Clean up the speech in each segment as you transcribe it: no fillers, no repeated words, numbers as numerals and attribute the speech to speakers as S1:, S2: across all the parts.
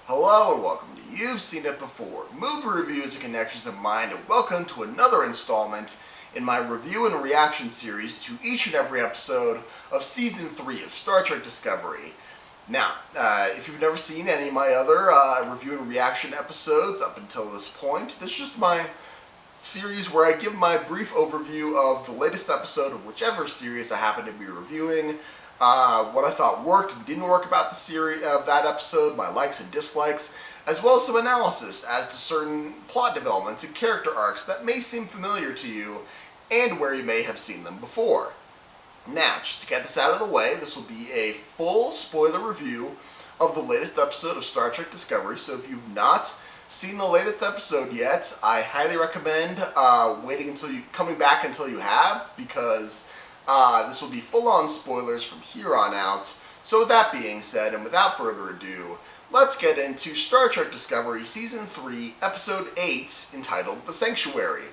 S1: Hello and welcome to You've Seen It Before, movie reviews and connections of mind, and welcome to another installment in my review and reaction series to each and every episode of Season 3 of Star Trek Discovery. Now, if you've never seen any of my other review and reaction episodes up until this point, this is just my series where I give my brief overview of the latest episode of whichever series I happen to be reviewing, what I thought worked and didn't work about the series of that episode, my likes and dislikes, as well as some analysis as to certain plot developments and character arcs that may seem familiar to you and where you may have seen them before. Now, just to get this out of the way, this will be a full spoiler review of the latest episode of Star Trek Discovery, so if you've not seen the latest episode yet, I highly recommend coming back until you have, because this will be full-on spoilers from here on out. So with that being said, and without further ado, let's get into Star Trek Discovery Season 3, Episode 8, entitled The Sanctuary.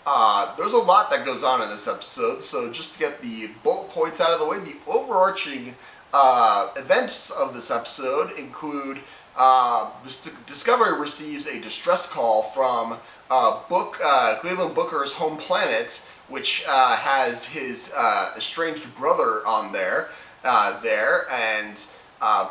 S1: There's a lot that goes on in this episode, so just to get the bullet points out of the way, the overarching events of this episode include Discovery receives a distress call from Cleveland Booker's home planet, which has his estranged brother on there, and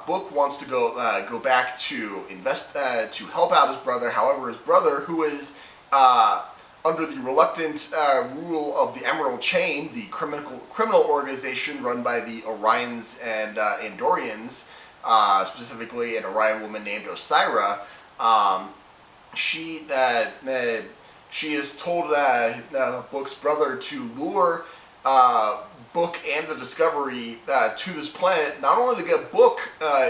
S1: Book wants to go back to to help out his brother. However, his brother, who is under the reluctant rule of the Emerald Chain, the criminal organization run by the Orions and Andorians, specifically an Orion woman named Osira, she has told Book's brother to lure Book and the Discovery to this planet, not only to get Book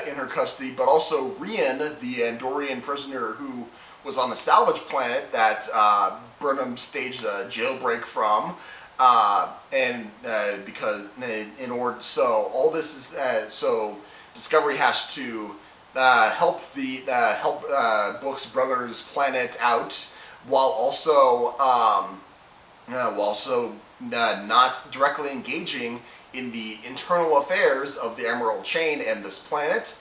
S1: in her custody, but also Rian, the Andorian prisoner who was on the salvage planet that Burnham staged a jailbreak from, because in order, so all this is so Discovery has to help Book's brother's planet out, while also not directly engaging in the internal affairs of the Emerald Chain and this planet,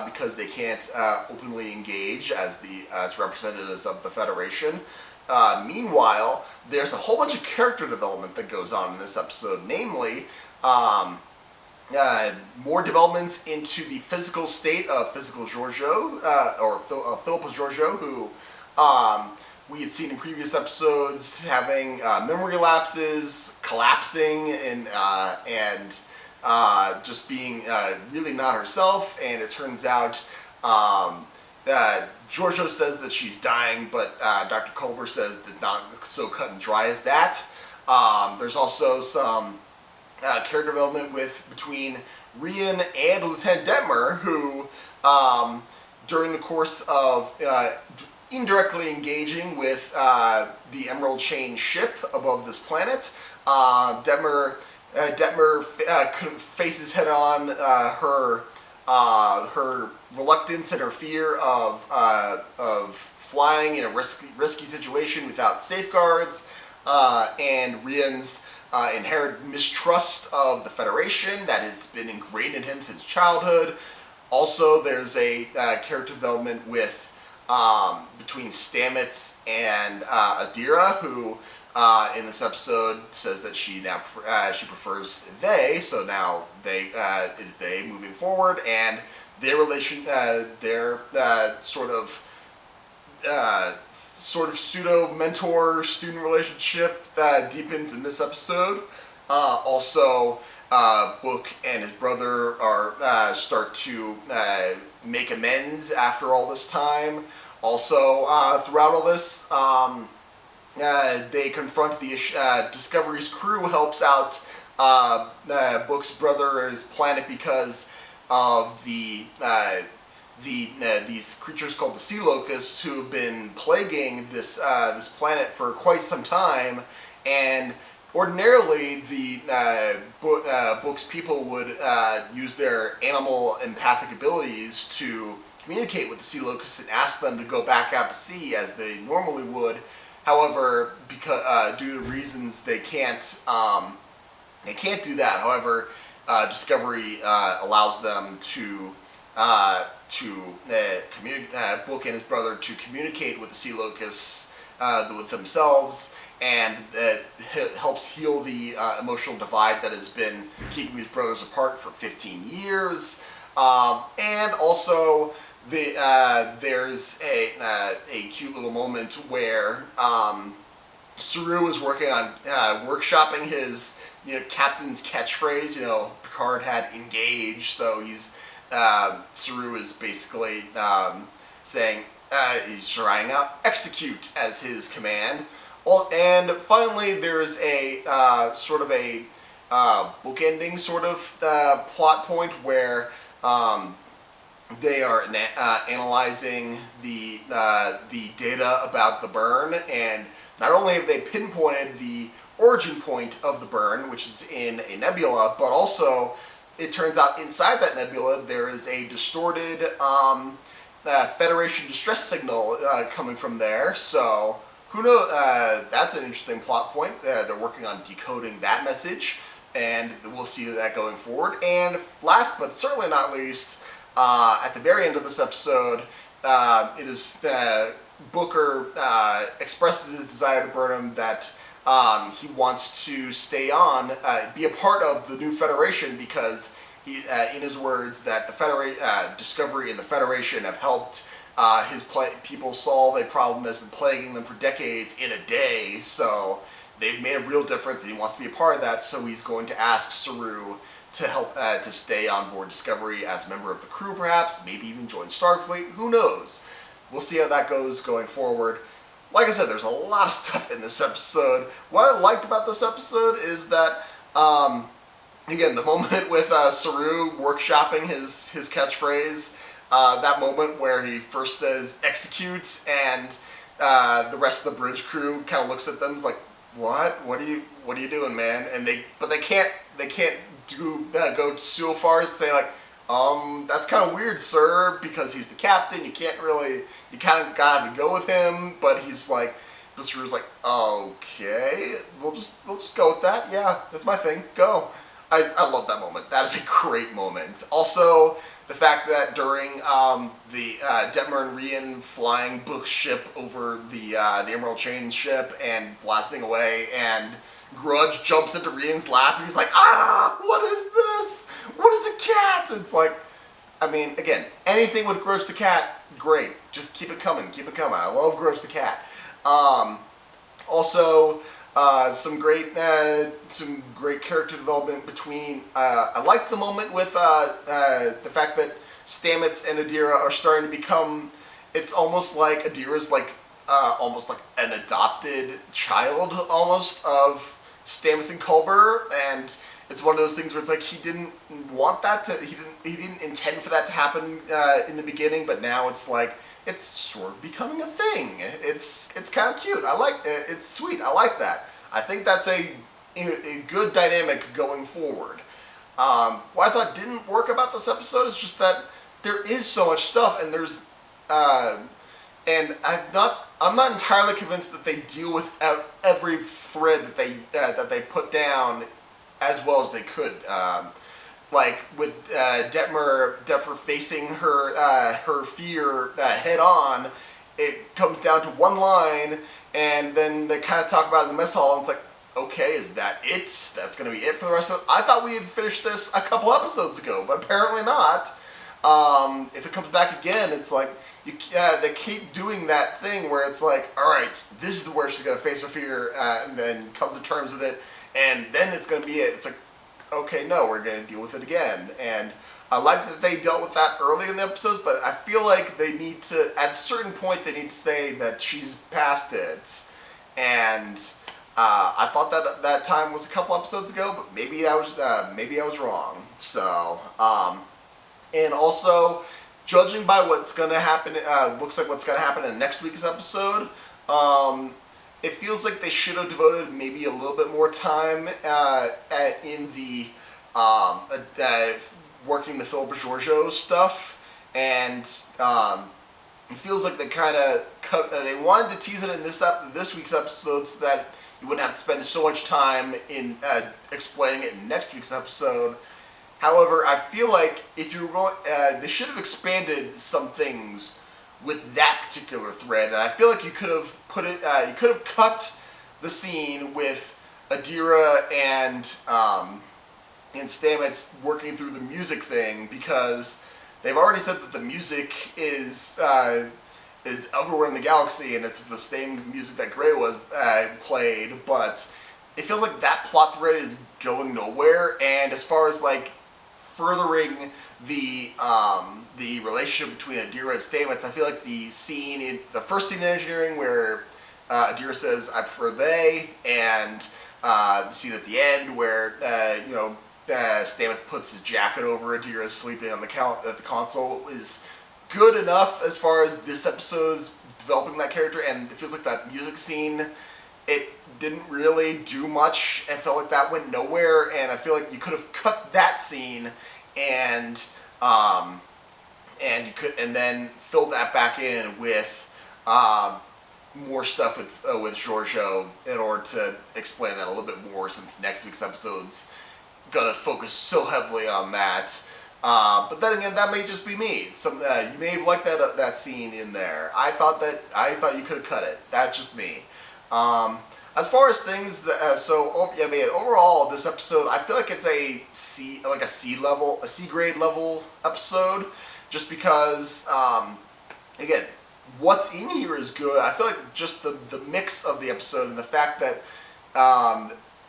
S1: because they can't openly engage as representatives of the Federation. Meanwhile, there's a whole bunch of character development that goes on in this episode, namely more developments into the physical state of Physical Georgiou, or Philippa Georgiou, who we had seen in previous episodes having memory lapses, collapsing, and just being really not herself. And it turns out Georgiou says that she's dying, but Dr. Culber says that not so cut and dry as that. There's also some character development between Rian and Lieutenant Detmer, who during the course of indirectly engaging with the Emerald Chain ship above this planet, Detmer faces head on her reluctance and her fear of flying in a risky situation without safeguards, and Rian's inherent mistrust of the Federation that has been ingrained in him since childhood. Also, there's a character development between Stamets and Adira, who in this episode says that she prefers they, so now it is they moving forward, and their relation, their sort of pseudo mentor student relationship deepens in this episode. Also, Book and his brother start to make amends after all this time. Also, throughout all this, they confront the Discovery's crew helps out Book's brother's planet because of these creatures called the Sea Locusts, who have been plaguing this planet for quite some time. And ordinarily, the Book's people would use their animal empathic abilities to communicate with the Sea Locusts and ask them to go back out to sea as they normally would. However, because due to reasons they can't do that. However, Discovery allows them to Book and his brother to communicate with the sea locusts with themselves, and helps heal the emotional divide that has been keeping these brothers apart for 15 years. And also, there's a cute little moment where Saru is working on workshopping his captain's catchphrase. Picard had engage, so Saru is basically saying he's trying out execute as his command. And finally, there's a sort of a bookending sort of plot point where they are analyzing the data about the burn, and not only have they pinpointed the origin point of the burn, which is in a nebula, but also it turns out inside that nebula there is a distorted Federation distress signal coming from there. So who knows? That's an interesting plot point. They're working on decoding that message, and we'll see that going forward. And last but certainly not least, at the very end of this episode, it is Booker expresses his desire to Burnham that he wants to stay on, be a part of the new Federation, because he, in his words, that the Discovery and the Federation have helped his people solve a problem that's been plaguing them for decades in a day. So they've made a real difference, and he wants to be a part of that. So he's going to ask Saru to help to stay on board Discovery as a member of the crew, perhaps, maybe even join Starfleet. Who knows? We'll see how that goes going forward. Like I said, there's a lot of stuff in this episode. What I liked about this episode is that, again, the moment with Saru workshopping his catchphrase, that moment where he first says "execute" and the rest of the bridge crew kind of looks at them, is like, "What? What are you doing, man?" And they can't go so far as to say like, that's kind of weird, sir, because he's the captain. You kind of gotta go with him, but he's like, the Saru's like, okay, we'll just go with that. Yeah, that's my thing. Go. I love that moment. That is a great moment. Also, the fact that during the Detmer and Rian flying Book's ship over the Emerald Chain ship and blasting away, and Grudge jumps into Rian's lap, and he's like, what is this? What is a cat? It's like, I mean, again, anything with Grudge the cat, great. Just keep it coming. I love Grudge the cat. Also, some great character development between. I like the moment with the fact that Stamets and Adira are starting to become. It's almost like Adira's like almost like an adopted child, almost, of Stamets and Culber, and it's one of those things where it's like he didn't want that to. He didn't intend for that to happen in the beginning, but now it's like. It's sort of becoming a thing. It's kind of cute. I like it. It's sweet. I like that. I think that's a good dynamic going forward. What I thought didn't work about this episode is just that there is so much stuff, and there's and I'm not entirely convinced that they deal with every thread that they put down as well as they could. Like with Detmer facing her fear head on, it comes down to one line, and then they kind of talk about it in the mess hall, and it's like, okay, is that it? That's going to be it for the rest of it? I thought we had finished this a couple episodes ago, but apparently not. If it comes back again, it's like, they keep doing that thing where it's like, alright, this is where she's going to face her fear, and then come to terms with it, and then it's going to be it. It's like, okay, no, we're going to deal with it again. And I like that they dealt with that early in the episodes, but I feel like they need to, at a certain point, they need to say that she's past it. And I thought that time was a couple episodes ago, but maybe I was wrong. So, and also, judging by what's going to happen, looks like what's going to happen in next week's episode, it feels like they should have devoted maybe a little bit more time in the working the Philippa Giorgio stuff, and it feels like they kind of they wanted to tease it in this week's episode so that you wouldn't have to spend so much time in explaining it in next week's episode, However, I feel like if you were going, they should have expanded some things with that particular thread, and I feel like you could have you could have cut the scene with Adira and Stamets working through the music thing, because they've already said that the music is everywhere in the galaxy, and it's the same music that Grey was played, but it feels like that plot thread is going nowhere. And as far as like furthering the relationship between Adira and Stamets, I feel like the first scene in Engineering where Adira says "I prefer they," and the scene at the end where Stamets puts his jacket over Adira sleeping on at the console is good enough as far as this episode is developing that character. And it feels like that music scene, it didn't really do much. I felt like that went nowhere, and I feel like you could have cut that scene and then filled that back in with more stuff with Giorgio in order to explain that a little bit more, since next week's episode's gonna focus so heavily on that. But then again, that may just be me. You may have liked that scene in there. I thought you could have cut it. That's just me. As far as things overall, this episode, I feel like it's a C grade level episode, just because again, what's in here is good. I feel like just the mix of the episode and the fact that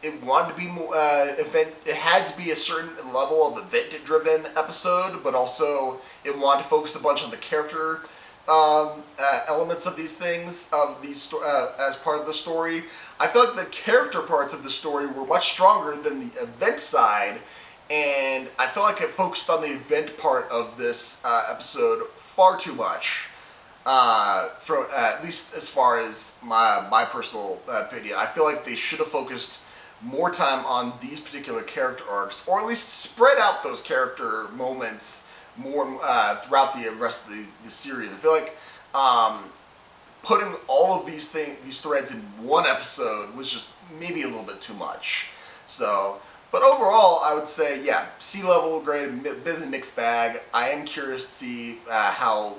S1: it wanted to be more it had to be a certain level of event-driven episode, but also it wanted to focus a bunch on the character elements of these things, as part of the story. I feel like the character parts of the story were much stronger than the event side, and I feel like it focused on the event part of this episode far too much. From at least as far as my personal opinion, I feel like they should have focused more time on these particular character arcs, or at least spread out those character moments more throughout the rest of the series. I feel like putting all of these threads in one episode was just maybe a little bit too much. So, but overall, I would say, yeah, C-level grade, bit of a mixed bag. I am curious to see how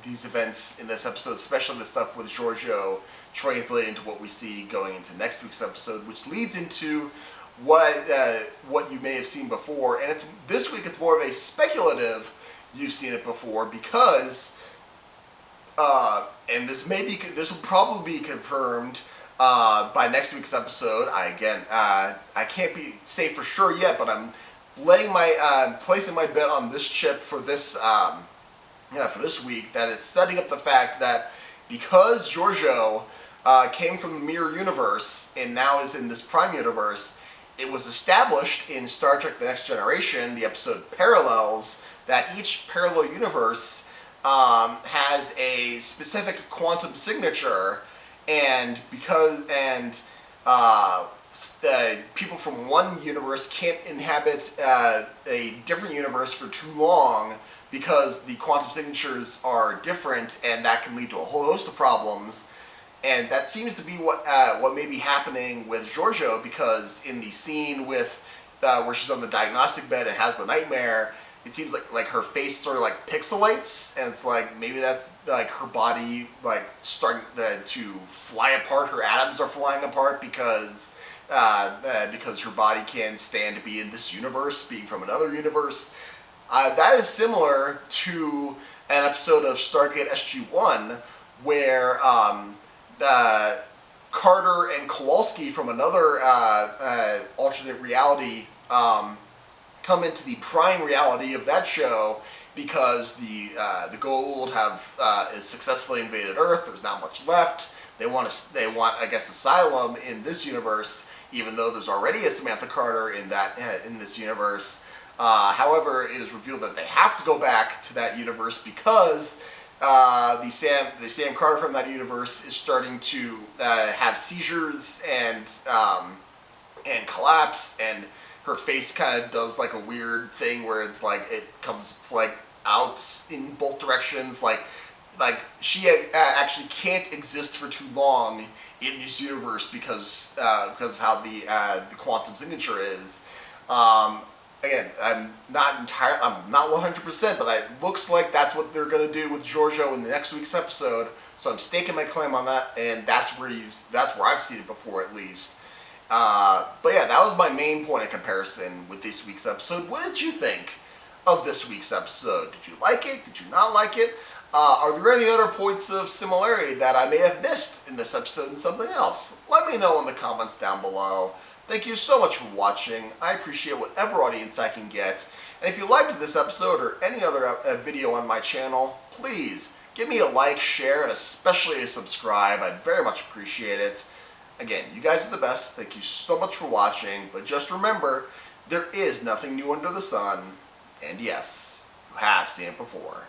S1: these events in this episode, especially the stuff with Giorgio, translate into what we see going into next week's episode, which leads into what you may have seen before. And this week it's more of a speculative you've seen it before, because and this will probably be confirmed by next week's episode. I can't say for sure yet, but I'm placing my bet on this chip for this week, that it's setting up the fact that because Giorgio came from the mirror universe and now is in this prime universe, it was established in Star Trek The Next Generation, the episode Parallels, that each parallel universe has a specific quantum signature, and people from one universe can't inhabit a different universe for too long because the quantum signatures are different, and that can lead to a whole host of problems. And that seems to be what may be happening with Giorgio, because in the scene with where she's on the diagnostic bed and has the nightmare, it seems like her face sort of like pixelates, and it's like maybe that's like her body like starting to fly apart. Her atoms are flying apart because her body can't stand to be in this universe, being from another universe. That is similar to an episode of Stargate SG-1 where Carter and Kowalski from another alternate reality come into the prime reality of that show, because the Goa'uld has successfully invaded Earth. There's not much left. They want, I guess, asylum in this universe, even though there's already a Samantha Carter in this universe. However, it is revealed that they have to go back to that universe because the Sam Carter from that universe is starting to have seizures and collapse, and her face kind of does like a weird thing where it's like it comes like out in both directions, like she actually can't exist for too long in this universe because of how the quantum signature is. again, I'm not 100%, but it looks like that's what they're going to do with Giorgio in the next week's episode. So I'm staking my claim on that, and that's where I've seen it before, at least. But yeah, that was my main point of comparison with this week's episode. What did you think of this week's episode? Did you like it? Did you not like it? Are there any other points of similarity that I may have missed in this episode and something else? Let me know in the comments down below. Thank you so much for watching. I appreciate whatever audience I can get. And if you liked this episode or any other video on my channel, please give me a like, share, and especially a subscribe. I'd very much appreciate it. Again, you guys are the best. Thank you so much for watching. But just remember, there is nothing new under the sun. And yes, you have seen it before.